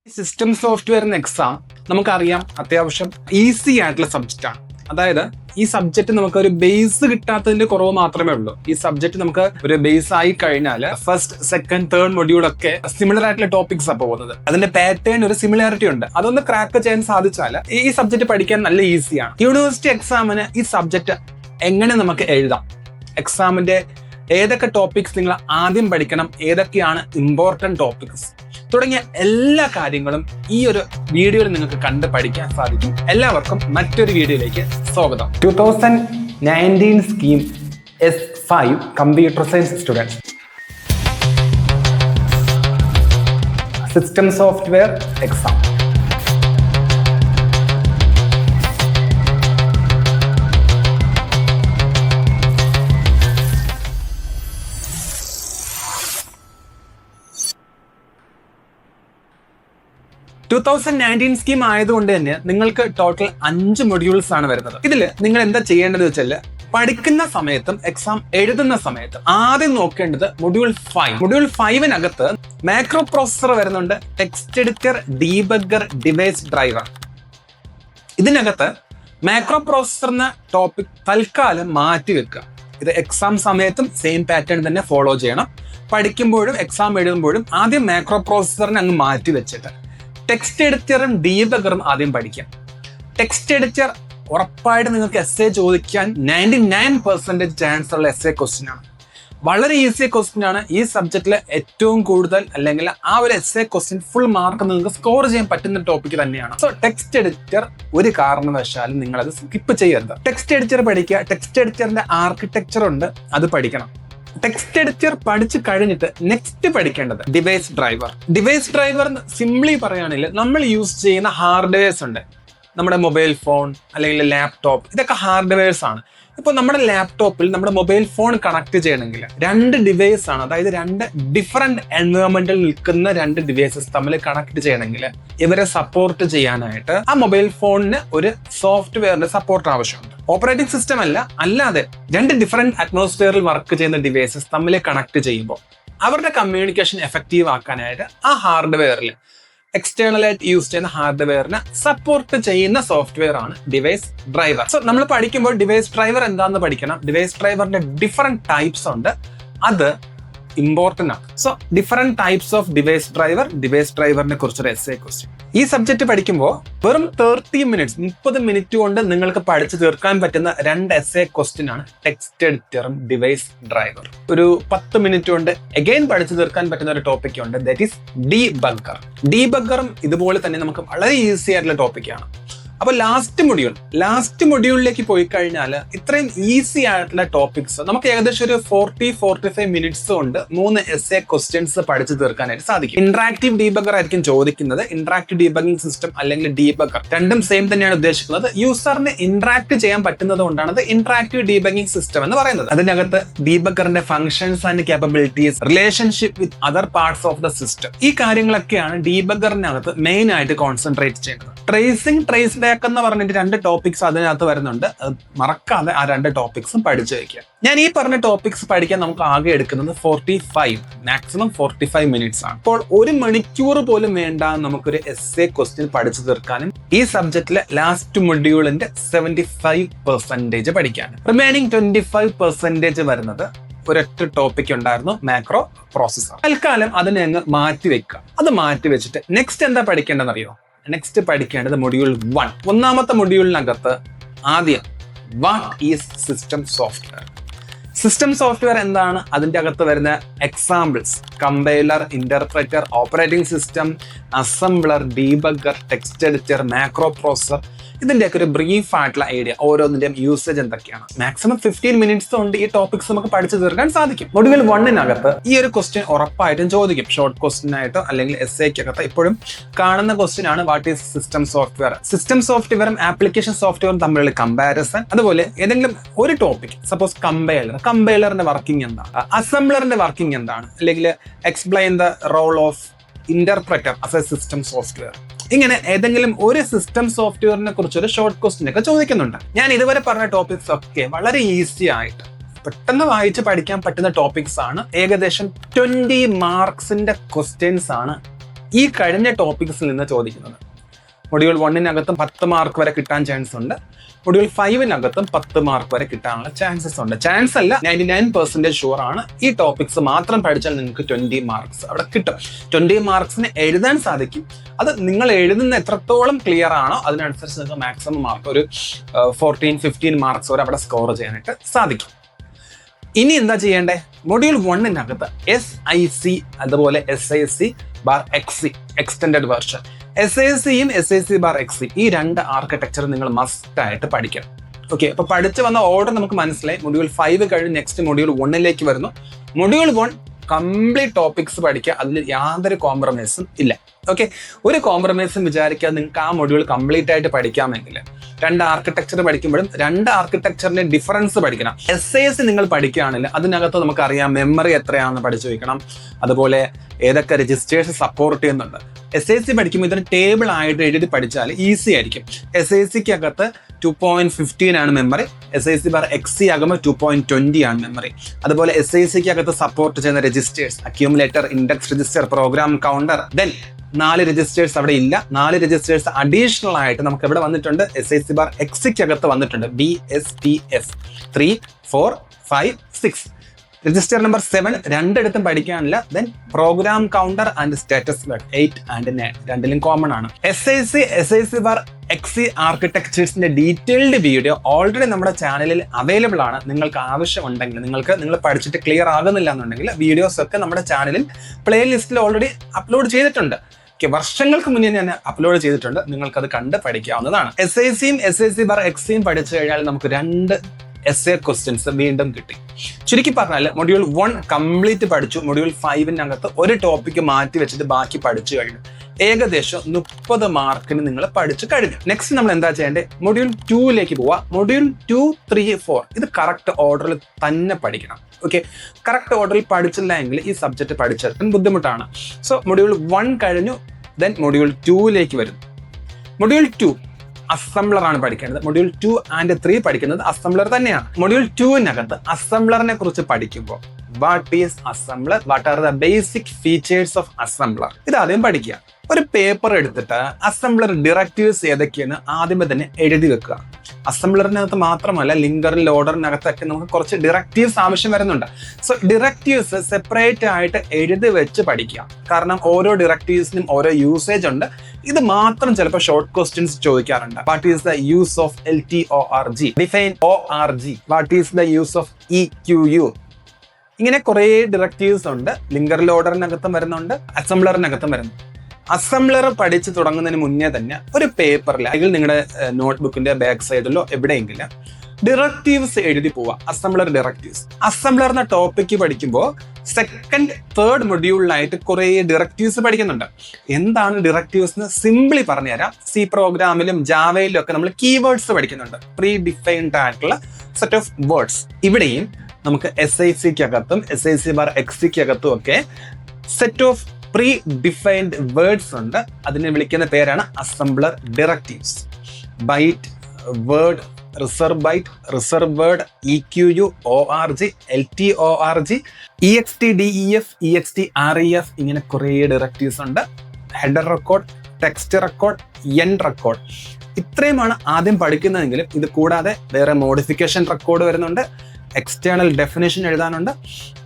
System സോഫ്റ്റ്വെയറിന് exam നമുക്കറിയാം അത്യാവശ്യം easy ആയിട്ടുള്ള സബ്ജക്റ്റ് ആണ്. അതായത് ഈ സബ്ജക്ട് നമുക്ക് ഒരു ബേസ് കിട്ടാത്തതിന്റെ കുറവ് മാത്രമേ ഉള്ളൂ. ഈ സബ്ജക്ട് നമുക്ക് ഒരു ബേസ് ആയി കഴിഞ്ഞാൽ ഫസ്റ്റ്, സെക്കൻഡ്, തേർഡ് മൊഡ്യൂളൊക്കെ സിമിലർ ആയിട്ടുള്ള ടോപ്പിക്സ് ആണ് പോകുന്നത്. അതിന്റെ പാറ്റേൺ ഒരു സിമിലാരിറ്റി ഉണ്ട്. അതൊന്ന് ക്രാക്ക് ചെയ്യാൻ സാധിച്ചാൽ ഈ സബ്ജക്ട് പഠിക്കാൻ നല്ല ഈസിയാണ്. യൂണിവേഴ്സിറ്റി എക്സാമിന് ഈ സബ്ജക്ട് എങ്ങനെ നമുക്ക് എഴുതാം, എക്സാമിന്റെ ഏതൊക്കെ ടോപ്പിക്സ് നിങ്ങൾ ആദ്യം പഠിക്കണം, ഏതൊക്കെയാണ് ഇമ്പോർട്ടന്റ് ടോപ്പിക്സ് തുടങ്ങിയ എല്ലാ കാര്യങ്ങളും ഈ ഒരു വീഡിയോയിൽ നിങ്ങൾക്ക് കണ്ട് പഠിക്കാൻ സാധിക്കും. എല്ലാവർക്കും മറ്റൊരു വീഡിയോയിലേക്ക് സ്വാഗതം. 2019 scheme S5 computer science students system software exam. Scheme ആയതുകൊണ്ട് തന്നെ നിങ്ങൾക്ക് ടോട്ടൽ 5 മൊഡ്യൂൾസ് ആണ് വരുന്നത്. ഇതിൽ നിങ്ങൾ എന്താ ചെയ്യേണ്ടത് വെച്ചാൽ പഠിക്കുന്ന സമയത്തും എക്സാം എഴുതുന്ന സമയത്തും ആദ്യം നോക്കേണ്ടത് മൊഡ്യൂൾ 5. മൊഡ്യൂൾ 5-നകത്ത് മാക്രോ പ്രോസസർ വരുന്നുണ്ട്, text editor, debugger, device driver. ഇതിനകത്ത് മാക്രോ പ്രോസസർ എന്ന ടോപ്പിക് തൽക്കാലം മാറ്റി വെക്കുക. ഇത് എക്സാം സമയത്തും സെയിം പാറ്റേൺ തന്നെ ഫോളോ ചെയ്യണം. പഠിക്കുമ്പോഴും എക്സാം എഴുതുമ്പോഴും ആദ്യം മാക്രോ പ്രോസസറിനെ അങ്ങ് മാറ്റി വെച്ചിട്ട് ടെക്സ്റ്റ് എഡിറ്ററും ഡീബഗറും ആദ്യം പഠിക്കാം. ടെക്സ്റ്റ് എഡിറ്റർ ഉറപ്പായിട്ട് നിങ്ങൾക്ക് എസ്സേ ചോദിക്കാൻ 99% ചാൻസ് ഉള്ള എസ്സേ ക്വസ്റ്റ്യൻ ആണ്. വളരെ ഈസി ക്വസ്റ്റ്യൻ ആണ്. ഈ സബ്ജക്റ്റിലെ ഏറ്റവും കൂടുതൽ അല്ലെങ്കിൽ ആ ഒരു എസ്സേ ക്വസ്റ്റ്യൻ ഫുൾ മാർക്ക് നിങ്ങൾക്ക് സ്കോർ ചെയ്യാൻ പറ്റുന്ന ടോപ്പിക് തന്നെയാണ്. സോ ടെക്സ്റ്റ് എഡിറ്റർ ഒരു കാരണവശാലും നിങ്ങൾ അത് സ്കിപ്പ് ചെയ്യരുത്. ടെക്സ്റ്റ് എഡിറ്റർ പഠിക്കുക. ടെക്സ്റ്റ് എഡിറ്ററിന്റെ ആർക്കിടെക്ചർ ഉണ്ട്, അത് പഠിക്കണം. ടെക്സ്റ്റ് എഡിറ്റർ പഠിച്ചു കഴിഞ്ഞിട്ട് നെക്സ്റ്റ് പഠിക്കേണ്ടത് device driver. Device driver simply പറയുകയാണെങ്കിൽ നമ്മൾ യൂസ് ചെയ്യുന്ന ഹാർഡ്വെയർസ് ഉണ്ട്. നമ്മുടെ മൊബൈൽ ഫോൺ അല്ലെങ്കിൽ ലാപ്ടോപ്പ്, ഇതൊക്കെ ഹാർഡ്വെയർസ് ആണ്. ഇപ്പോൾ നമ്മുടെ ലാപ്ടോപ്പിൽ നമ്മുടെ മൊബൈൽ ഫോൺ കണക്ട് ചെയ്യണമെങ്കിൽ 2 ഡിവൈസ് ആണ്, അതായത് 2 ഡിഫറെന്റ് എൻവയോൺമെന്റിൽ നിൽക്കുന്ന 2 ഡിവൈസസ് തമ്മിൽ കണക്ട് ചെയ്യണമെങ്കിൽ ഇവരെ സപ്പോർട്ട് ചെയ്യാനായിട്ട് ആ മൊബൈൽ ഫോണിന് ഒരു സോഫ്റ്റ്വെയറിന്റെ സപ്പോർട്ട് ആവശ്യമുണ്ട്. ഓപ്പറേറ്റിംഗ് സിസ്റ്റം അല്ലാതെ 2 ഡിഫറെന്റ് അറ്റ്മോസ്ഫിയറിൽ വർക്ക് ചെയ്യുന്ന ഡിവൈസസ് തമ്മിൽ കണക്ട് ചെയ്യുമ്പോൾ അവരുടെ കമ്മ്യൂണിക്കേഷൻ എഫക്റ്റീവ് ആക്കാനായിട്ട് ആ ഹാർഡ്വെയറിൽ എക്സ്റ്റേണൽ ആയിട്ട് യൂസ് ചെയ്യുന്ന ഹാർഡ്വെയറിനെ സപ്പോർട്ട് ചെയ്യുന്ന സോഫ്റ്റ്വെയർ ആണ് ഡിവൈസ് ഡ്രൈവർ. സോ നമ്മൾ പഠിക്കുമ്പോൾ ഡിവൈസ് ഡ്രൈവർ എന്താണെന്ന് പഠിക്കണം. ഡിവൈസ് ഡ്രൈവറിന്റെ ഡിഫറെന്റ് ടൈപ്സ് ഉണ്ട്, അത് ഇമ്പോർട്ടന്റ് ആണ്. So different types of device ഡ്രൈവറിനെ കുറിച്ചൊരു എസ്സേ ക്വസ്റ്റ്യൻ. ഈ സബ്ജക്ട് പഠിക്കുമ്പോൾ വെറും 30 മിനിറ്റ് കൊണ്ട് നിങ്ങൾക്ക് പഠിച്ചു തീർക്കാൻ പറ്റുന്ന 2 എസ്സേ ക്വസ്റ്റ്യൻ ആണ് ടെക്സ്റ്റ് എഡിറ്ററും ഡിവൈസ് ഡ്രൈവർ. ഒരു 10 മിനിറ്റ് കൊണ്ട് അഗൈൻ പഠിച്ചു തീർക്കാൻ പറ്റുന്ന ഒരു ടോപ്പിക് ഉണ്ട്, ദാറ്റ് ഈസ് ഡീബഗർ. ഡീബഗറും ഇതുപോലെ തന്നെ നമുക്ക് വളരെ ഈസി ആയിട്ടുള്ള ടോപ്പിക്കാണ്. അപ്പൊ ലാസ്റ്റ് മൊഡ്യൂളിലേക്ക് പോയി കഴിഞ്ഞാൽ ഇത്രയും ഈസി ആയിട്ടുള്ള ടോപ്പിക്സ് നമുക്ക് ഏകദേശം ഒരു 40-45 മിനിറ്റ്സ് കൊണ്ട് 3 എസ്സേ ക്വസ്റ്റ്യൻസ് പഠിച്ചു തീർക്കാനായിട്ട് സാധിക്കും. ഇന്ററാക്റ്റീവ് ഡീബഗർ ആയിരിക്കും ചോദിക്കുന്നത്. ഇന്ററാക്റ്റീവ് ഡീബഗിംഗ് സിസ്റ്റം അല്ലെങ്കിൽ ഡീബഗർ രണ്ടും സെയിം തന്നെയാണ് ഉദ്ദേശിക്കുന്നത്. യൂസറിന് ഇന്ററാക്ട് ചെയ്യാൻ പറ്റുന്നത് കൊണ്ടാണ് അത് ഇന്ററാക്റ്റീവ് ഡീബഗിംഗ് സിസ്റ്റം എന്ന് പറയുന്നത്. അതിനകത്ത് ഡീബഗറിന്റെ functions and capabilities, relationship with other parts of the system, ഈ കാര്യങ്ങളൊക്കെയാണ് ഡീബഗറിനകത്ത് മെയിൻ ആയിട്ട് കോൺസെൻട്രേറ്റ് ചെയ്യുന്നത്. ട്രേസിംഗ്, ട്രേസ് ബാക്ക് എന്ന് പറഞ്ഞിട്ട് 2 ടോപ്പിക്സ് അതിനകത്ത് വരുന്നുണ്ട്. അത് മറക്കാതെ ആ 2 ടോപ്പിക്സും പഠിച്ചു വെക്കുക. ഞാൻ ഈ പറഞ്ഞ ടോപ്പിക്സ് പഠിക്കാൻ നമുക്ക് ആകെ എടുക്കുന്നത് 45 മിനിറ്റ്സ് ആണ്. അപ്പോൾ 1 മണിക്കൂർ പോലും വേണ്ട നമുക്കൊരു എസ്സേ ക്വസ്റ്റ്യൻ പഠിച്ചു തീർക്കാനും ഈ സബ്ജക്റ്റിലെ ലാസ്റ്റ് മൊഡ്യൂളിന്റെ 75% പഠിക്കാനും. റിമൈനിങ് 25% വരുന്നത് ഒരൊറ്റ ടോപ്പിക് ഉണ്ടായിരുന്നു, മാക്രോ പ്രോസസർ. തൽക്കാലം അതിനെ അങ്ങ് മാറ്റി വെക്കുക. അത് മാറ്റി വെച്ചിട്ട് നെക്സ്റ്റ് എന്താ പഠിക്കേണ്ടതെന്ന് അറിയോ? നെക്സ്റ്റ് പഠിക്കേണ്ടത് മൊഡ്യൂൾ 1. 1ാമത്തെ മൊഡ്യൂളിനകത്ത് ആദ്യം what is system software. System software എന്താണ്, അതിൻ്റെ അകത്ത് വരുന്ന examples, compiler, interpreter, operating system, assembler, debugger, text editor, macro processor, ഇതിന്റെയൊക്കെ ഒരു ബ്രീഫ് ആയിട്ടുള്ള ഐഡിയ, ഓരോന്നിന്റെയും യൂസേജ് എന്തൊക്കെയാണ്. മാക്സിമം 15 മിനിറ്റ്സ് കൊണ്ട് ഈ ടോപ്പിക്സ് നമുക്ക് പഠിച്ചു തീർക്കാൻ സാധിക്കും. മൊഡ്യൂൾ 1-നകത്ത് ഈ ഒരു ക്വസ്റ്റ്യൻ ഉറപ്പായിട്ടും ചോദിക്കും. ഷോർട്ട് ക്വസ്റ്റ്യൻ ആയിട്ടോ അല്ലെങ്കിൽ എസ്സേക്കകത്ത് ഇപ്പോഴും കാണുന്ന ക്വസ്റ്റ്യൻ ആണ് what is system software. System സോഫ്റ്റ്വെയറും ആപ്ലിക്കേഷൻ സോഫ്റ്റ്വെയറും തമ്മിലുള്ള കമ്പാരിസൺ, അതുപോലെ ഏതെങ്കിലും ഒരു ടോപ്പിക്, സപ്പോസ് കമ്പൈലറിന്റെ വർക്കിംഗ് എന്താണ്, അസംബ്ലറിന്റെ വർക്കിംഗ് എന്താണ്, അല്ലെങ്കിൽ explain the role of interpreter as a system software, ഇങ്ങനെ ഏതെങ്കിലും ഒരു സിസ്റ്റം സോഫ്റ്റ്വെയറിനെ കുറിച്ചൊരു ഷോർട്ട് ക്വസ്റ്റ്യൻ ഒക്കെ ചോദിക്കുന്നുണ്ട്. ഞാൻ ഇതുവരെ പറഞ്ഞ ടോപ്പിക്സ് ഒക്കെ വളരെ ഈസി ആയിട്ട് പെട്ടെന്ന് വായിച്ച് പഠിക്കാൻ പറ്റുന്ന ടോപ്പിക്സ് ആണ്. ഏകദേശം 20 മാർക്സിന്റെ ക്വസ്റ്റ്യൻസ് ആണ് ഈ കഴിഞ്ഞ ടോപ്പിക്സിൽ നിന്ന് ചോദിക്കുന്നത്. മൊഡ്യൂൾ 1-നകത്തും 10 മാർക്ക് വരെ കിട്ടാൻ ചാൻസ് ഉണ്ട്. മൊഡ്യൂൾ 5-നകത്തും 10 മാർക്ക് വരെ കിട്ടാനുള്ള ചാൻസസ് ഉണ്ട്. ചാൻസ് അല്ല, 99% ഷുവർ ആണ്. ഈ ടോപ്പിക്സ് മാത്രം പഠിച്ചാൽ നിങ്ങൾക്ക് 20 മാർക്സ് അവിടെ കിട്ടും. 20 മാർക്സിന് എഴുതാൻ സാധിക്കും. അത് നിങ്ങൾ എഴുതുന്ന എത്രത്തോളം ക്ലിയർ ആണോ അതിനനുസരിച്ച് നിങ്ങൾക്ക് മാക്സിമം മാർക്ക് ഒരു 14-15 മാർക്സ് വരെ അവിടെ സ്കോർ ചെയ്യാനായിട്ട് സാധിക്കും. ഇനി എന്താ ചെയ്യേണ്ടേ? മൊഡ്യൂൾ 1-നകത്ത് SIC അതുപോലെ SIC/XC എക്സ്റ്റൻഡഡ് വെർഷൻ, SIC-യും SIC/XC ഈ 2 ആർക്കിടെക്ചർ നിങ്ങൾ മസ്റ്റ് ആയിട്ട് പഠിക്കണം. ഓക്കെ, അപ്പൊ പഠിച്ചു വന്ന ഓർഡർ നമുക്ക് മനസ്സിലായി. മൊഡ്യൂൾ 5 കഴിഞ്ഞ് നെക്സ്റ്റ് മൊഡ്യൂൾ 1-ലേക്ക് വരുന്നു. മൊഡ്യൂൾ 1 കംപ്ലീറ്റ് ടോപ്പിക്സ് പഠിക്കുക, അതിൽ യാതൊരു കോംപ്രമൈസും ഇല്ല. ഓക്കെ, ഒരു കോംപ്രമൈസും വിചാരിക്കാതെ നിങ്ങൾക്ക് ആ മൊഡ്യൂൾ കംപ്ലീറ്റ് ആയിട്ട് പഠിക്കാമെങ്കിൽ 2 ആർക്കിടെക്ചർ പഠിക്കുമ്പോഴും 2 ആർക്കിടെക്ചറിന്റെ ഡിഫറൻസ് പഠിക്കണം. SIC നിങ്ങൾ പഠിക്കുകയാണെങ്കിൽ അതിനകത്ത് നമുക്കറിയാം മെമ്മറി എത്രയാണെന്ന് പഠിച്ചു വയ്ക്കണം, അതുപോലെ ഏതൊക്കെ രജിസ്റ്റേഴ്സ് സപ്പോർട്ട് ചെയ്യുന്നുണ്ട്. SIC പഠിക്കുമ്പോൾ ഇതിന് ടേബിൾ ആയിട്ട് എഴുതി പഠിച്ചാൽ ഈസി ആയിരിക്കും. SIC-ക്കകത്ത് 2.15 ആണ് മെമ്മറി, SIC/XC ആകുമ്പോൾ 2.20 ആണ് മെമ്മറി. അതുപോലെ SIC-ക്കകത്ത് സപ്പോർട്ട് ചെയ്യുന്ന registers accumulator, index register, program counter, then 4 registers അവിടെ ഇല്ല. 4 രജിസ്റ്റേഴ്സ് അഡീഷണൽ ആയിട്ട് നമുക്ക് ഇവിടെ വന്നിട്ടുണ്ട്. SIC/XC-ക്കകത്ത് വന്നിട്ടുണ്ട് BSTF 3, 4, 5, 6. രജിസ്റ്റർ നമ്പർ 7 രണ്ടിടത്തും പഠിക്കാനില്ല. Then program counter and status 8 and 9 രണ്ടിലും കോമൺ ആണ്. SIC/XC ആർക്കിടെക്ചേഴ്സിന്റെ ഡീറ്റെയിൽഡ് വീഡിയോ ഓൾറെഡി നമ്മുടെ ചാനലിൽ അവൈലബിൾ ആണ്. നിങ്ങൾക്ക് ആവശ്യമുണ്ടെങ്കിൽ, നിങ്ങൾ പഠിച്ചിട്ട് ക്ലിയർ ആകുന്നില്ല എന്നുണ്ടെങ്കിൽ വീഡിയോസ് ഒക്കെ നമ്മുടെ ചാനലിൽ പ്ലേലിസ്റ്റിൽ ഓൾറെഡി അപ്ലോഡ് ചെയ്തിട്ടുണ്ട്. വർഷങ്ങൾക്ക് മുന്നേ ഞാൻ അപ്ലോഡ് ചെയ്തിട്ടുണ്ട്. നിങ്ങൾക്കത് കണ്ട് പഠിക്കാവുന്നതാണ്. SIC-യും SIC/XC-യും പഠിച്ചു കഴിഞ്ഞാൽ നമുക്ക് 2 essay ക്വസ്റ്റ്യൻസ് വീണ്ടും കിട്ടി. ചുരുക്കി പറഞ്ഞാൽ മൊഡ്യൂൾ 1 കംപ്ലീറ്റ് പഠിച്ചു. മൊഡ്യൂൾ 5-നകത്ത് ഒരു ടോപ്പിക്ക് മാറ്റി വെച്ചിട്ട് ബാക്കി പഠിച്ചു കഴിഞ്ഞു. ഏകദേശം 30 മാർക്കിന് നിങ്ങൾ പഠിച്ചു കഴിഞ്ഞു. നെക്സ്റ്റ് നമ്മൾ എന്താ ചെയ്യേണ്ടത്? മൊഡ്യൂൾ 2-ലേക്ക് പോവാ. മൊഡ്യൂൾ 2, 3, 4 ഇത് കറക്റ്റ് ഓർഡറിൽ തന്നെ പഠിക്കണം. ഓക്കെ, കറക്റ്റ് ഓർഡറിൽ പഠിച്ചില്ല എങ്കിൽ ഈ സബ്ജക്ട് പഠിച്ചെടുക്കാൻ ബുദ്ധിമുട്ടാണ്. സോ മൊഡ്യൂൾ 1 കഴിഞ്ഞു, ദെൻ മൊഡ്യൂൾ 2-ലേക്ക് വരുന്നു. മൊഡ്യൂൾ 2 അസംബ്ലർ ആണ് പഠിക്കേണ്ടത്. മൊഡ്യൂൾ 2 and 3 പഠിക്കുന്നത് അസംബ്ലർ തന്നെയാണ്. മൊഡ്യൂൾ 2-നകത്ത് അസംബ്ലറിനെ കുറിച്ച് പഠിക്കുമ്പോൾ what is assembler, what are the basic features of assembler, ഇത് ആദ്യം പഠിക്കുക. ഒരു പേപ്പർ എടുത്തിട്ട് അസംബ്ലർ ഡയറക്റ്റീവ്സ് ഏതൊക്കെയാണ് ആദ്യമേ തന്നെ എഴുതി വെക്കുക. അസംബ്ലറിനകത്ത് മാത്രമല്ല, ലിങ്കറിൽ ലോഡറിനകത്തൊക്കെ നമുക്ക് കുറച്ച് ഡയറക്റ്റീവ്സ് ആവശ്യം വരുന്നുണ്ട്. സോ ഡയറക്റ്റീവ്സ് സെപ്പറേറ്റ് ആയിട്ട് എഴുതി വെച്ച് പഠിക്കുക. കാരണം ഓരോ ഡയറക്റ്റീവ്സിനും ഓരോ യൂസേജ് ഉണ്ട്. ഇത് മാത്രം ചിലപ്പോൾ ഷോർട്ട് ക്വസ്റ്റ്യൻസ് ചോദിക്കാറുണ്ട്. What is the use of LTORG, define ORG, what is the use of EQU. ഇങ്ങനെ കുറേ ഡയറക്റ്റീവ്സ് ഉണ്ട്. ലിങ്കർ ലോഡറിനകത്തും വരുന്നുണ്ട്, അസംബ്ലറിനകത്തും വരുന്നു. അസംബ്ലർ പഠിച്ചു തുടങ്ങുന്നതിന് മുന്നേ തന്നെ ഒരു പേപ്പറിൽ അല്ലെങ്കിൽ നിങ്ങളുടെ നോട്ട്ബുക്കിന്റെ ബാക്ക് സൈഡിലോ എവിടെയെങ്കിലും ഡയറക്റ്റീവ്സ് എഴുതി പോവുക. Assembler directives. അസംബ്ലർ എന്ന ടോപ്പിക്ക് പഠിക്കുമ്പോൾ 2nd, 3rd മൊഡ്യൂളിലായിട്ട് കുറേ ഡയറക്റ്റീവ്സ് പഠിക്കുന്നുണ്ട്. എന്താണ് ഡയറക്റ്റീവ്സ് എന്ന് സിംപ്ലി പറഞ്ഞുതരാം. C പ്രോഗ്രാമിലും ജാവയിലും ഒക്കെ നമ്മൾ കീവേഡ്സ് പഠിക്കുന്നുണ്ട്. പ്രീ ഡിഫൈൻഡ് ആയിട്ടുള്ള സെറ്റ് ഓഫ് വേർഡ്സ്. ഇവിടെയും നമുക്ക് SIC-ക്കകത്തും SIC/XC-ക്കകത്തും ഒക്കെ set of predefined words ഉണ്ട്. അതിനെ വിളിക്കുന്ന പേരാണ് assembler directives. Byte, word, reserve byte, reserve word, EQU, ORG, LTORG, EXTDEF, EXTREF ഇങ്ങനെ കുറേ ഡയറക്റ്റീവ്സ് ഉണ്ട്. Header record, text record, end record ഇത്രയുമാണ് ആദ്യം പഠിക്കുന്നതെങ്കിലും ഇത് കൂടാതെ വേറെ മോഡിഫിക്കേഷൻ റെക്കോർഡ് വരുന്നുണ്ട്, എക്സ്റ്റേണൽ ഡെഫിനേഷൻ എഴുതാനുണ്ട്,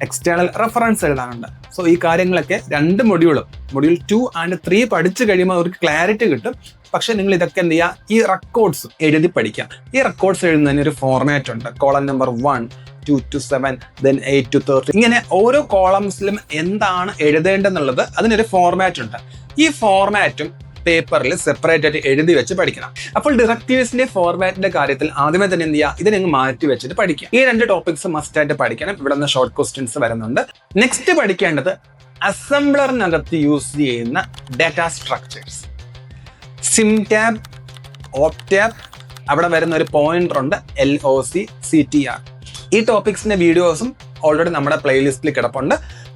എക്സ്റ്റേണൽ റെഫറൻസ് എഴുതാനുണ്ട്. സോ ഈ കാര്യങ്ങളൊക്കെ 2 മൊഡ്യൂളും മൊഡ്യൂൾ 2 and 3 പഠിച്ചു കഴിയുമ്പോൾ അവർക്ക് ക്ലാരിറ്റി കിട്ടും. പക്ഷെ നിങ്ങൾ ഇതൊക്കെ എന്ത് ചെയ്യുക? ഈ റെക്കോർഡ്സ് എഴുതി പഠിക്കാം. ഈ റെക്കോർഡ്സ് എഴുതുന്നതിന് ഒരു ഫോർമാറ്റ് ഉണ്ട്. Column number 1, 2 to 7, then 8 to 30 ഇങ്ങനെ ഓരോ കോളംസിലും എന്താണ് എഴുതേണ്ടതെന്നുള്ളത് അതിനൊരു ഫോർമാറ്റ് ഉണ്ട്. ഈ ഫോർമാറ്റും പേപ്പറിൽ സെപ്പറേറ്റ് ആയിട്ട് എഴുതി വെച്ച് പഠിക്കണം. അപ്പോൾ ഡയറക്റ്റീവ്സിന്റെ ഫോർമാറ്റിന്റെ കാര്യത്തിൽ ആദ്യമേ തന്നെ എന്ത് ചെയ്യുക? ഇതിനെ മാറ്റി വെച്ചിട്ട് പഠിക്കുക. ഈ 2 ടോപ്പിക്സ് മസ്റ്റ് ആയിട്ട് പഠിക്കണം. ഇവിടെ നിന്ന് ഷോർട്ട് ക്വസ്റ്റ്യൻസ് വരുന്നുണ്ട്. നെക്സ്റ്റ് പഠിക്കേണ്ടത് അസംബ്ലറിനകത്ത് യൂസ് ചെയ്യുന്ന ഡാറ്റാ സ്ട്രക്ചേഴ്സ്. SIMTAB, OPTAB, അവിടെ വരുന്ന ഒരു പോയിന്റർ ഉണ്ട്, LOC, CTR. ഈ ടോപ്പിക്സിന്റെ വീഡിയോസും ഓൾറെഡി നമ്മുടെ പ്ലേലിസ്റ്റിൽ കിടപ്പുണ്ട്.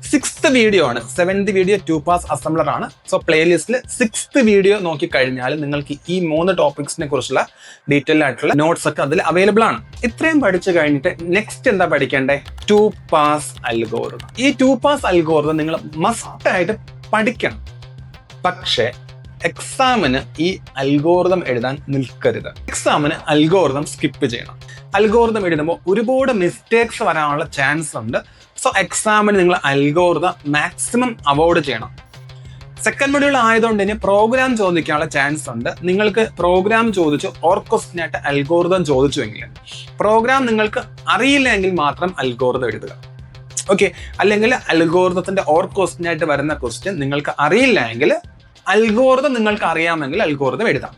6th വീഡിയോ ആണ്. 7th വീഡിയോ 2 പാസ് അസംബ്ലർ ആണ്. സോ പ്ലേലിസ്റ്റിൽ 6th വീഡിയോ നോക്കി കഴിഞ്ഞാൽ നിങ്ങൾക്ക് ഈ 3 ടോപ്പിക്സിനെ കുറിച്ചുള്ള ഡീറ്റെയിൽ ആയിട്ടുള്ള നോട്ട്സ് ഒക്കെ അതിൽ അവൈലബിൾ ആണ്. ഇത്രയും പഠിച്ചു കഴിഞ്ഞിട്ട് നെക്സ്റ്റ് എന്താ പഠിക്കേണ്ടേ? 2 പാസ് അൽഗോരിതം. ഈ 2 പാസ് അൽഗോരിതം നിങ്ങൾ മസ്റ്റ് ആയിട്ട് പഠിക്കണം. പക്ഷേ എക്സാമിന് ഈ അൽഗോരിതം എഴുതാൻ നിൽക്കരുത്. എക്സാമിന് അൽഗോരിതം സ്കിപ്പ് ചെയ്യണം. അൽഗോരിതം എഴുതുമ്പോൾ ഒരുപാട് മിസ്റ്റേക്സ് വരാനുള്ള ചാൻസ് ഉണ്ട്. സോ എക്സാമിന് നിങ്ങൾ അൽഗോരിതം മാക്സിമം അവോയ്ഡ് ചെയ്യണം. സെക്കൻഡ് മൊഡ്യൂൾ ആയതുകൊണ്ട് തന്നെ പ്രോഗ്രാം ചോദിക്കാനുള്ള ചാൻസ് ഉണ്ട്. നിങ്ങൾക്ക് പ്രോഗ്രാം ചോദിച്ചു ഓർ ക്വസ്റ്റ്യൻ ആയിട്ട് അൽഗോരിതം ചോദിച്ചുവെങ്കിൽ, പ്രോഗ്രാം നിങ്ങൾക്ക് അറിയില്ലെങ്കിൽ മാത്രം അൽഗോരിതം എഴുതുക. ഓക്കെ, അല്ലെങ്കിൽ അൽഗോരിതത്തിന്റെ ഓർ ക്വസ്റ്റ്യൻ ആയിട്ട് വരുന്ന ക്വസ്റ്റ്യൻ നിങ്ങൾക്ക് അറിയില്ല എങ്കിൽ അൽഗോരിതം നിങ്ങൾക്ക് അറിയാമെങ്കിൽ അൽഗോരിതം എഴുതാം.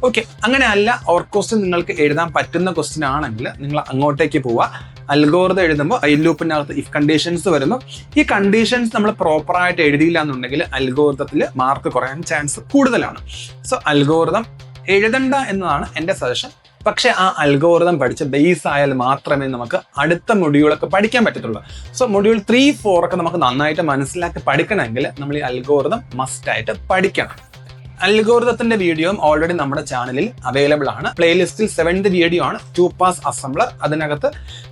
ഓക്കെ, അങ്ങനെ അല്ല, ഓർ ക്വസ്റ്റ്യൻ നിങ്ങൾക്ക് എഴുതാൻ പറ്റുന്ന ക്വസ്റ്റ്യൻ ആണെങ്കിൽ നിങ്ങൾ അങ്ങോട്ടേക്ക് പോവുക. അൽഗോരിതം എഴുതുമ്പോൾ ഐ ലൂപ്പിനകത്ത് ഇഫ് കണ്ടീഷൻസ് വരുമ്പോൾ ഈ കണ്ടീഷൻസ് നമ്മൾ പ്രോപ്പറായിട്ട് എഴുതിയില്ല എന്നുണ്ടെങ്കിൽ അൽഗോരിതത്തിൽ മാർക്ക് കുറയാൻ ചാൻസ് കൂടുതലാണ്. സോ അൽഗോരിതം എഴുതണ്ട എന്നതാണ് എൻ്റെ സജഷൻ. പക്ഷെ ആ അൽഗോരിതം പഠിച്ച് ബേസ് ആയാൽ മാത്രമേ നമുക്ക് അടുത്ത മൊഡ്യൂളൊക്കെ പഠിക്കാൻ പറ്റത്തുള്ളൂ. സോ മൊഡ്യൂൾ 3, 4 ഒക്കെ നമുക്ക് നന്നായിട്ട് മനസ്സിലാക്കി പഠിക്കണമെങ്കിൽ നമ്മൾ ഈ അൽഗോരിതം മസ്റ്റ് ആയിട്ട് പഠിക്കണം. അൽഗോരിതത്തിന്റെ വീഡിയോയും ഓൾറെഡി നമ്മുടെ ചാനലിൽ അവൈലബിൾ ആണ്. പ്ലേലിസ്റ്റിൽ 7th വീഡിയോ ആണ് 2 പാസ് അസംബ്ലർ. അതിനകത്ത്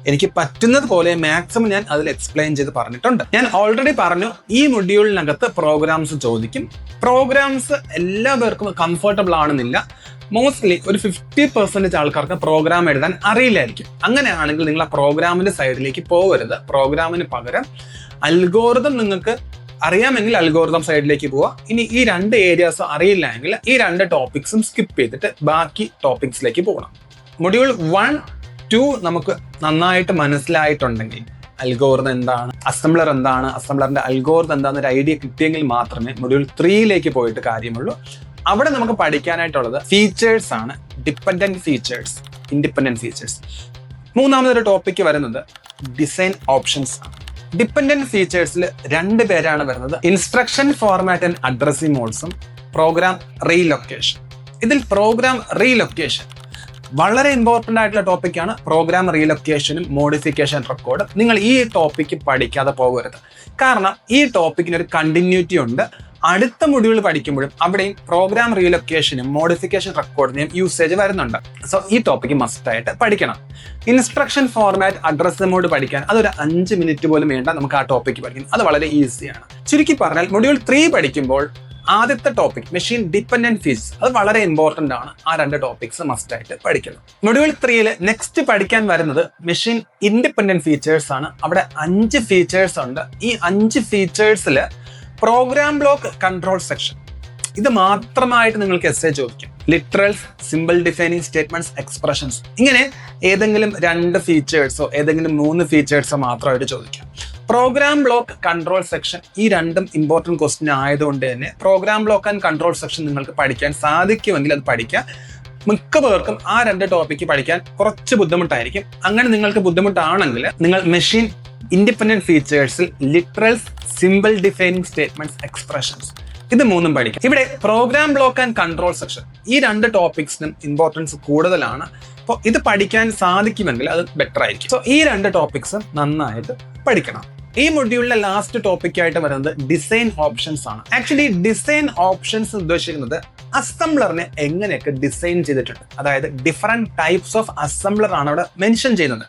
എനിക്ക് പറ്റുന്നത് പോലെ മാക്സിമം ഞാൻ അതിൽ എക്സ്പ്ലെയിൻ ചെയ്ത് പറഞ്ഞിട്ടുണ്ട്. ഞാൻ ഓൾറെഡി പറഞ്ഞു, ഈ മൊഡ്യൂളിനകത്ത് പ്രോഗ്രാംസ് ചോദിക്കും. പ്രോഗ്രാംസ് എല്ലാവർക്കും കംഫർട്ടബിൾ ആണെന്നില്ല. മോസ്റ്റ്ലി ഒരു 50% ആൾക്കാർക്ക് പ്രോഗ്രാം എഴുതാൻ അറിയില്ലായിരിക്കും. അങ്ങനെയാണെങ്കിൽ നിങ്ങൾ ആ പ്രോഗ്രാമിന്റെ സൈഡിലേക്ക് പോകരുത്. പ്രോഗ്രാമിന് പകരം അൽഗോരിതം നിങ്ങൾക്ക് അറിയാമെങ്കിൽ അൽഗോരിതം സൈഡിലേക്ക് പോവുക. ഇനി ഈ 2 ഏരിയാസ് അറിയില്ല എങ്കിൽ ഈ 2 ടോപ്പിക്സും സ്കിപ്പ് ചെയ്തിട്ട് ബാക്കി ടോപ്പിക്സിലേക്ക് പോകണം. മൊഡ്യൂൾ 1, 2 നമുക്ക് നന്നായിട്ട് മനസ്സിലായിട്ടുണ്ടെങ്കിൽ അൽഗോരിതം എന്താണ്, അസംബ്ലർ എന്താണ്, അസംബ്ലറിന്റെ അൽഗോരിതം എന്താണെന്നൊരു ഐഡിയ കിട്ടിയെങ്കിൽ മാത്രമേ മൊഡ്യൂൾ 3ലേക്ക് പോയിട്ട് കാര്യമുള്ളൂ. അവിടെ നമുക്ക് പഠിക്കാനായിട്ടുള്ളത് ഫീച്ചേഴ്സ് ആണ്. Dependent features, independent features. മൂന്നാമതൊരു ടോപ്പിക്ക് വരുന്നത് ഡിസൈൻ ഓപ്ഷൻസ് ആണ്. ഡിപ്പെൻഡന്റ് ഫീച്ചേഴ്സിൽ 2 പേരാണ് വരുന്നത്. ഇൻസ്ട്രക്ഷൻ ഫോർമാറ്റ് ആൻഡ് അഡ്രസ്സിംഗ് മോഡ്സും പ്രോഗ്രാം റീലൊക്കേഷൻ. ഇതിൽ പ്രോഗ്രാം റീലൊക്കേഷൻ വളരെ ഇമ്പോർട്ടൻ്റ് ആയിട്ടുള്ള ടോപ്പിക്കാണ്. പ്രോഗ്രാം റീലൊക്കേഷനും മോഡിഫിക്കേഷൻ റെക്കോർഡ്. നിങ്ങൾ ഈ ടോപ്പിക്ക് പഠിക്കാതെ പോകരുത്. കാരണം ഈ ടോപ്പിക്കിന് ഒരു കണ്ടിന്യൂറ്റി ഉണ്ട്. അടുത്ത മൊഡ്യൂൾ പഠിക്കുമ്പോഴും അവിടെയും പ്രോഗ്രാം റീലൊക്കേഷനും മോഡിഫിക്കേഷൻ റെക്കോർഡിനെയും യൂസേജ് വരുന്നുണ്ട്. സോ ഈ ടോപ്പിക്ക് മസ്റ്റ് ആയിട്ട് പഠിക്കണം. ഇൻസ്ട്രക്ഷൻ ഫോർമാറ്റ് അഡ്രസ് മോഡ് പഠിക്കാൻ അതൊരു 5 മിനിറ്റ് പോലും വേണ്ട, നമുക്ക് ആ ടോപ്പിക്ക് പഠിക്കാം. അത് വളരെ ഈസിയാണ്. ചുരുക്കി പറഞ്ഞാൽ മൊഡ്യൂൾ 3 പഠിക്കുമ്പോൾ ആദ്യത്തെ ടോപ്പിക് മെഷീൻ ഡിപ്പെൻഡന്റ് ഫീച്ചേഴ്സ്, അത് വളരെ ഇമ്പോർട്ടൻ്റ് ആണ്. ആ 2 ടോപ്പിക്സ് മസ്റ്റ് ആയിട്ട് പഠിക്കണം. മൊഡ്യൂൾ 3 നെക്സ്റ്റ് പഠിക്കാൻ വരുന്നത് മെഷീൻ ഇൻഡിപെൻഡന്റ് ഫീച്ചേഴ്സ് ആണ്. അവിടെ 5 ഫീച്ചേഴ്സ് ഉണ്ട്. ഈ 5 ഫീച്ചേഴ്സിൽ പ്രോഗ്രാം ബ്ലോക്ക് കൺട്രോൾ സെക്ഷൻ, ഇത് മാത്രമായിട്ട് നിങ്ങൾക്ക് എസ്സേ ചോദിക്കും. Literals, simple defining statements, expressions, ഇങ്ങനെ ഏതെങ്കിലും 2 ഫീച്ചേഴ്സോ ഏതെങ്കിലും 3 ഫീച്ചേഴ്സോ മാത്രമായിട്ട് ചോദിക്കാം. പ്രോഗ്രാം ബ്ലോക്ക് കൺട്രോൾ സെക്ഷൻ, ഈ 2ഉം ഇമ്പോർട്ടൻറ്റ് ക്വസ്റ്റ്യൻ ആയതുകൊണ്ട് തന്നെ program block and control section നിങ്ങൾക്ക് പഠിക്കാൻ സാധിക്കുമെങ്കിൽ അത് പഠിക്കാം. മിക്ക പേർക്കും ആ 2 ടോപ്പിക്ക് പഠിക്കാൻ കുറച്ച് ബുദ്ധിമുട്ടായിരിക്കും. അങ്ങനെ നിങ്ങൾക്ക് ബുദ്ധിമുട്ടാണെങ്കിൽ നിങ്ങൾ മെഷീൻ ഇൻഡിപെൻഡന്റ് ഫീച്ചേഴ്സിൽ literals, simple defining statements, expressions, ഇത് 3ഉം പഠിക്കാം. ഇവിടെ program block and control section, ഈ 2 ടോപ്പിക്സിനും ഇമ്പോർട്ടൻസ് കൂടുതലാണ്. അപ്പോൾ ഇത് പഠിക്കാൻ സാധിക്കുമെങ്കിൽ അത് ബെറ്റർ ആയിരിക്കും. സോ ഈ 2 ടോപ്പിക്സും നന്നായിട്ട് പഠിക്കണം. ഈ മൊഡ്യൂളിലെ ലാസ്റ്റ് ടോപ്പിക്കായിട്ട് വരുന്നത് ഡിസൈൻ ഓപ്ഷൻസ് ആണ്. ആക്ച്വലി ഡിസൈൻ ഓപ്ഷൻസ് ഉദ്ദേശിക്കുന്നത് അസംബ്ലറിനെ എങ്ങനെയൊക്കെ ഡിസൈൻ ചെയ്തിട്ടുണ്ട്, അതായത് ഡിഫറെന്റ് ടൈപ്സ് ഓഫ് അസംബ്ലർ ആണ് അവിടെ മെൻഷൻ ചെയ്യുന്നത്.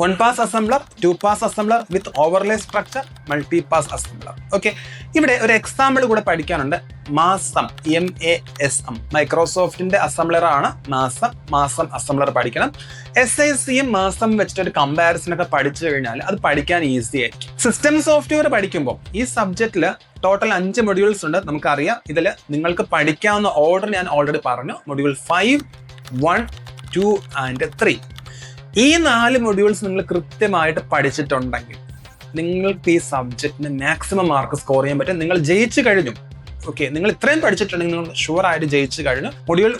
1 pass assembler, 2 pass assembler with overlay structure, multi pass assembler. Okay, ഇവിടെ ഒരു എക്സാമ്പിൾ കൂടെ പഠിക്കാനുണ്ട്. മാസം, MASM, മൈക്രോസോഫ്റ്റിന്റെ അസംബ്ലർ ആണ് മാസം അസംബ്ലർ പഠിക്കണം. SICയും മാസം വെച്ചിട്ട് ഒരു കമ്പാരിസൺ ഒക്കെ പഠിച്ചു കഴിഞ്ഞാൽ അത് പഠിക്കാൻ ഈസി ആയിരിക്കും. സിസ്റ്റം സോഫ്റ്റ്വെയർ പഠിക്കുമ്പോൾ ഈ സബ്ജക്റ്റിൽ ടോട്ടൽ 5 മൊഡ്യൂൾസ് ഉണ്ട്. നമുക്കറിയാം, ഇതിൽ നിങ്ങൾക്ക് പഠിക്കാവുന്ന ഓർഡർ ഞാൻ ഓൾറെഡി പറഞ്ഞു. Module 5, 1, 2 and 3. ഈ 4 മൊഡ്യൂൾസ് നിങ്ങൾ കൃത്യമായിട്ട് പഠിച്ചിട്ടുണ്ടെങ്കിൽ നിങ്ങൾക്ക് ഈ സബ്ജക്റ്റിന് മാക്സിമം മാർക്ക് സ്കോർ ചെയ്യാൻ പറ്റും. നിങ്ങൾ ജയിച്ചു കഴിഞ്ഞു. ഓക്കെ, നിങ്ങൾ ഇത്രയും പഠിച്ചിട്ടുണ്ടെങ്കിൽ നിങ്ങൾ ഷുവർ ആയിട്ട് ജയിച്ചു കഴിഞ്ഞു. മൊഡ്യൂൾ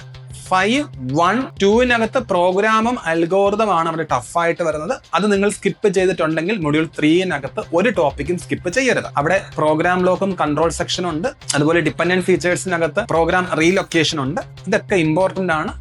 5, 1, 2 പ്രോഗ്രാമും അൽഗോരിതം ആണ് അവിടെ ടഫായിട്ട് വരുന്നത്. അത് നിങ്ങൾ സ്കിപ്പ് ചെയ്തിട്ടുണ്ടെങ്കിൽ മൊഡ്യൂൾ 3 ഒരു ടോപ്പിക്കും സ്കിപ്പ് ചെയ്യരുത്. അവിടെ പ്രോഗ്രാം ബ്ലോക്കും കൺട്രോൾ സെക്ഷനും ഉണ്ട്. അതുപോലെ ഡിപ്പെൻഡന്റ് ഫീച്ചേഴ്സിനകത്ത് പ്രോഗ്രാം റീലൊക്കേഷൻ ഉണ്ട്. ഇതൊക്കെ ഇമ്പോർട്ടൻ്റ് ആണ്.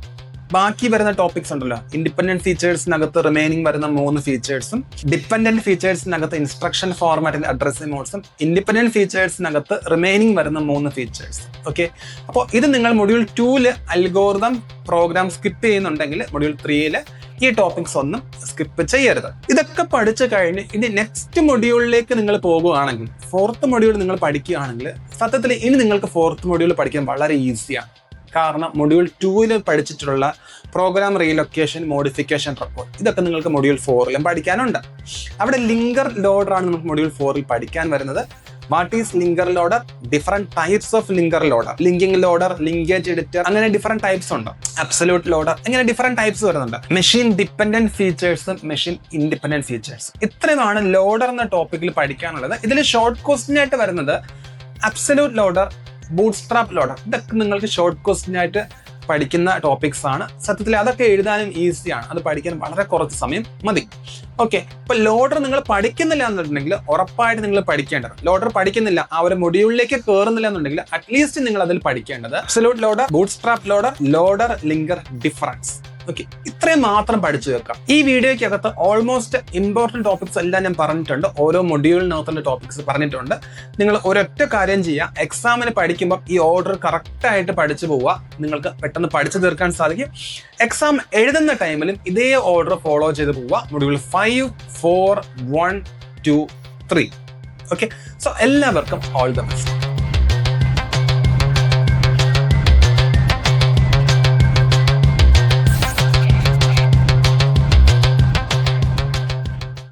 ബാക്കി വരുന്ന ടോപ്പിക്സ് ഉണ്ടല്ലോ, ഇൻഡിപെൻഡന്റ് ഫീച്ചേഴ്സിനകത്ത് റിമൈനിങ് വരുന്ന 3 ഫീച്ചേഴ്സും, ഡിപ്പെൻഡന്റ് ഫീച്ചേഴ്സിനകത്ത് ഇൻസ്ട്രക്ഷൻ ഫോർമാറ്റിന്റെ അഡ്രസ്സിംഗ് മോഡ്സും, ഇൻഡിപെൻഡന്റ് ഫീച്ചേഴ്സിനകത്ത് റിമൈനിങ് വരുന്ന 3 ഫീച്ചേഴ്സ്. ഓക്കെ, അപ്പോൾ ഇത് നിങ്ങൾ മൊഡ്യൂൾ 2 അൽഗോരിതം പ്രോഗ്രാം സ്കിപ്പ് ചെയ്യുന്നുണ്ടെങ്കിൽ മൊഡ്യൂൾ 3 ഈ ടോപ്പിക്സ് ഒന്നും സ്കിപ്പ് ചെയ്യരുത്. ഇതൊക്കെ പഠിച്ചു കഴിഞ്ഞ് ഇനി നെക്സ്റ്റ് മൊഡ്യൂളിലേക്ക് നിങ്ങൾ പോകുകയാണെങ്കിൽ, 4th മൊഡ്യൂൾ നിങ്ങൾ പഠിക്കുകയാണെങ്കിൽ സത്യത്തിൽ ഇനി നിങ്ങൾക്ക് 4th മൊഡ്യൂൾ പഠിക്കാൻ വളരെ ഈസിയാണ്. കാരണം മൊഡ്യൂൾ 2-ൽ പഠിച്ചിട്ടുള്ള പ്രോഗ്രാം റീലൊക്കേഷൻ, മോഡിഫിക്കേഷൻ റിപ്പോർട്ട്, ഇതൊക്കെ നിങ്ങൾക്ക് മൊഡ്യൂൾ 4-ലും പഠിക്കാനുണ്ട്. അവിടെ ലിങ്കർ ലോഡർ ആണ് നമുക്ക് മൊഡ്യൂൾ 4-ൽ പഠിക്കാൻ വരുന്നത്. What is linker loader, different types of linker loader, linking loader, linkage editor, അങ്ങനെ ഡിഫറെന്റ് ടൈപ്സ് ഉണ്ട്. അബ്സല്യൂട്ട് ലോഡർ, ഇങ്ങനെ ഡിഫറെന്റ് ടൈപ്സ് വരുന്നുണ്ട്. മെഷീൻ ഡിപ്പെൻഡന്റ് ഫീച്ചേഴ്സും മെഷീൻ ഇൻഡിപെൻഡന്റ് ഫീച്ചേഴ്സ്, ഇത്രയുമാണ് ലോഡർ എന്ന ടോപ്പിക്കിൽ പഠിക്കാനുള്ളത്. ഇതിൽ ഷോർട്ട് ക്വസ്റ്റ്യൻ ആയിട്ട് വരുന്നത് അബ്സല്യൂട്ട് ലോഡർ, ബൂട്ട്സ്ട്രാപ്പ് ലോഡർ, ഇതൊക്കെ നിങ്ങൾക്ക് ഷോർട്ട് ക്വസ്റ്റ്യൻ ആയിട്ട് പഠിക്കുന്ന ടോപ്പിക്സ് ആണ്. സത്യത്തിൽ അതൊക്കെ എഴുതാനും ഈസിയാണ്, അത് പഠിക്കാൻ വളരെ കുറച്ച് സമയം മതി. ഓക്കെ, ഇപ്പൊ ലോഡർ നിങ്ങൾ പഠിക്കുന്നില്ല എന്നുണ്ടെങ്കിൽ ഉറപ്പായിട്ട് നിങ്ങൾ പഠിക്കേണ്ടത്, ലോഡർ പഠിക്കുന്നില്ല, ആ ഒരു മൊഡ്യൂളിലേക്ക് കയറുന്നില്ല എന്നുണ്ടെങ്കിൽ അറ്റ്ലീസ്റ്റ് നിങ്ങൾ അതിൽ പഠിക്കേണ്ടത് absolute loader, bootstrap loader, loader linker difference. Okay, ഇത്രയും മാത്രം പഠിച്ചു വെക്കാം. ഈ വീഡിയോയ്ക്കകത്ത് ഓൾമോസ്റ്റ് ഇമ്പോർട്ടൻറ്റ് ടോപ്പിക്സ് എല്ലാം ഞാൻ പറഞ്ഞിട്ടുണ്ട്, ഓരോ മൊഡ്യൂളിനകത്തുള്ള ടോപ്പിക്സ് പറഞ്ഞിട്ടുണ്ട്. നിങ്ങൾ ഒരൊറ്റ കാര്യം ചെയ്യുക, എക്സാമിന് പഠിക്കുമ്പോൾ ഈ ഓർഡർ കറക്റ്റായിട്ട് പഠിച്ചു പോവുക, നിങ്ങൾക്ക് പെട്ടെന്ന് പഠിച്ചു തീർക്കാൻ സാധിക്കും. എക്സാം എഴുതുന്ന ടൈമിലും ഇതേ ഓർഡർ ഫോളോ ചെയ്ത് പോവുക. മൊഡ്യൂൾ 5, 4, 1, 2, 3. ഓക്കെ, സോ എല്ലാവർക്കും ഓൾ ദ ബെസ്റ്റ്.